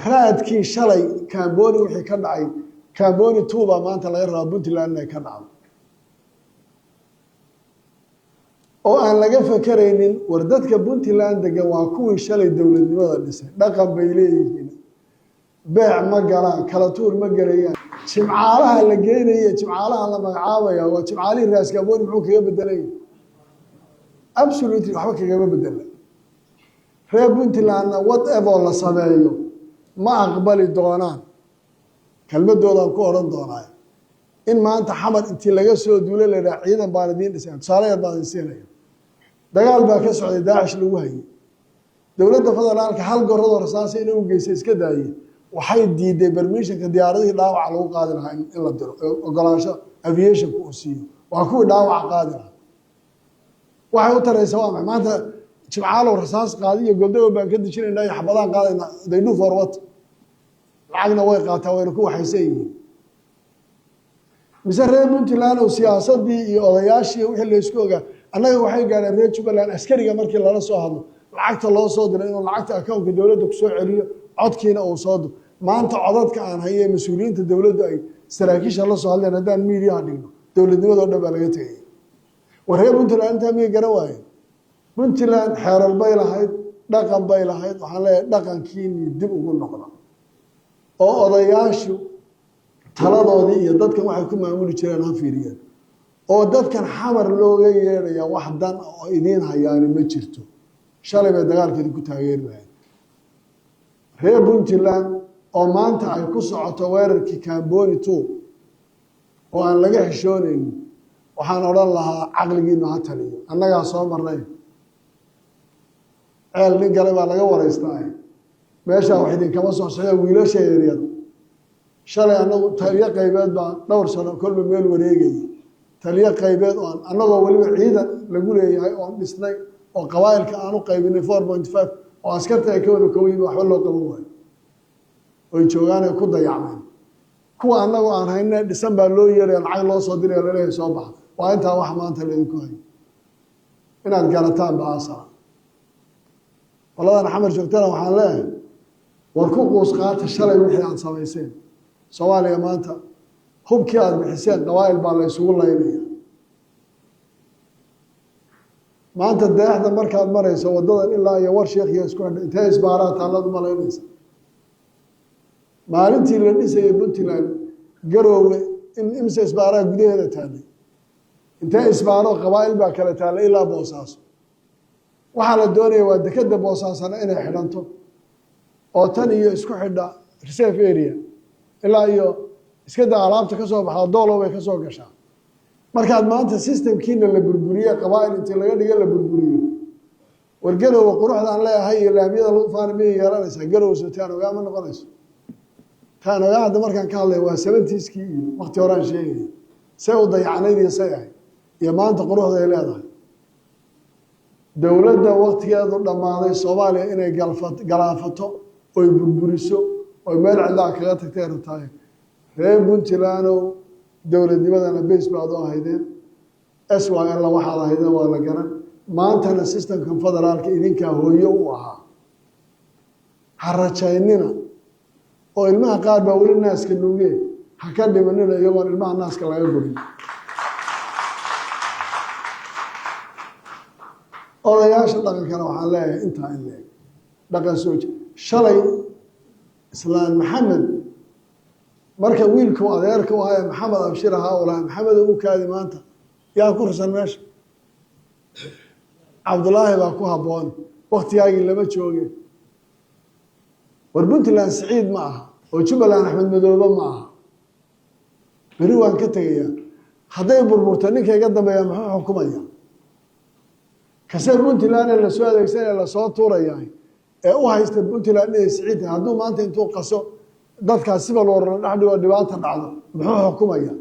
raadkii shalay Kamboni wixii ka dhacay Kamboni tuuba maanta laga rabaa Puntland inay ka dhacdo oo aan laga fakaraynin war dadka Puntland degan waa kuwii shalay dawladnimada dhisay dhaqan bay leeyihiin beec ma galaan kala tuur ma galayaan jimcaalaha la geenayo jimcaalaha la magacaabaya waa jimcaalihii raas Kamboni muxuu kaga bedelay absolutely waxba kaga bedelay reer Puntland whatever la sameeyo ma aqbali doonaan kalmadooda ku oran doonaa in maanta xamar intii laga soo duulay la ciidan baan idin dhisay tusaale baan siinaya dagaal baa ka socday Daesh lagu hayay dawladda federaalka hal gorado rasaas inay u geysay iska daayay waxay diiday permissionka diyaaradii dhaawac lagu qaadi lahaa in la diro ogolaansho aviation ku siiyo waa ku dhaawac qaadi lahaa waxay u taraysaa waa maanta jimcaalo rasaas qaadiyo goldow baan ka dejinayna xabadaan qaadayna they do for what lacagna way qaataa way ku waxaysan mise reer Puntland oo siyaasadii iyo odayaashii wixii la isku ogaa annaga waxay gaareen reer Jubaland askariga markii lala soo hadlo lacagta loo soo diray inuu lacagta account-ka dawladda ku soo celiyo codkiina uu soo diro maanta codadka aan hayay mas'uuliyiinta dawladda ay saraakiisha la soo hadleen hadaan media dhigno dawladnimada oo dhan baa laga tagay war reer Puntland inta miyay garan waayeen Puntland xeerar bay lahayd dhaqan bay lahayd waxaan leeyahay dhaqankiini dib ugu noqda oo odayaashu taladoodii iyo dadkan waxay ku maamuli jireen ha fiiriyeen oo dadkan xamar looga yeedhaya wax dan oo idin hayaan ma jirto shalay bay dagaalkeedu ku taageerayeen reer Puntland oo maanta ay ku socoto weerarkii Kamboni 2 oo aan laga xishoonayn waxaan oran lahaa aqligiina ha taliyo annaga soo marnay ceel nin gale baa laga wareystaa meesha wax idin kama soo socdo wiilasha yaryar shalay anagu taliye qaybeed baa dhowr sano kolba meel wareegay taliye qaybeed oo anagoo waliba ciidan lagu leeyahay oo dhisnay oo qabaa'ilka aanu qaybinay 4.5 oo askarta ay ka wada kooyay waxba loo qaban waayo oo joogaan ay ku dayacmeen kuwa anagoo aan haynay dhisan baa loo yeeray lacag loo soo diray leeyahay soo bax waa inta wax maanta la idinku hayo inaad garataan baasa waladan xamar joogtana waxaan leeyahay war ku qoos qaata shalay wixii aad samayseen Soomaaliya maanta hubkii aad bixiseen qabaa'il baa la isugu laynaya maanta daahda markaad marayso wadadan ilaa iyo war sheekh iyo isku xidhay intee isbaaraad taalladu malaynaysa maalintii la dhisay Puntland garoowe in imsa isbaaraa gudaheeda taallay intee isbaaro qabaa'il baa kala taallay ilaa Boosaaso waxa la doonayaa waa dekada Boosaasana inay xidhanto oo tan iyo isku xidha reserve area ilaa iyo iska daa alaabta ka soo baxda doolo way ka soo gashaa markaad maanta systemkiina la burburiyo qabaa'il intii laga dhigo la burburiyo wargarow quruxda aan leeyahay ilaamiyada lagu faanimay yeelanaysa garow sootaan oga ma noqonayso taan oga hadda markaan ka hadlay waa 70s-kii iyo waqti horaan sheegay say u dayacnayd iyo say ahay iyo maanta quruxda ay leedahay dawladda waqtigeedu dhamaaday Soomaaliya inay galaafato oo burburiso oo meel cillaa kaga tagtay rabtaa reer Puntland dawladnimadana base baad u ahaydeen SYL waxa la hayday waa la garan maantana systemka federaalka idinka hooyo u ahaa harajaynina oo ilmaha qaar baa wali naaska nuugay ha ka dhimanina iyagoo ilmaha naaska laga gurin odayaasha dhaqankana waxaan leeyahay intaa in leeg dhaqan soo shalay islaan maxamed marka wiilku adeerka u ahaa maxamed abshir ahaa oo lahaa maxamed uu kaadi maanta yaa ku rusan meesha cabdullaahi baa ku habboon waqtigaagii lama joogin war Puntland Saciid ma aha oo Jubaland Axmed Madoobe ma aha beri waan ka tagayaa hadday burburto ninka iga dambeeya muxuu xukumaya kasay Puntland la soo adeegsanay la soo tuurayaa ee u haysta Puntland ee Saciid hadduu maanta intuu qaso dadkaas si bal waran dhaxdhigo dhibaato dhacdo muxuu xukumaya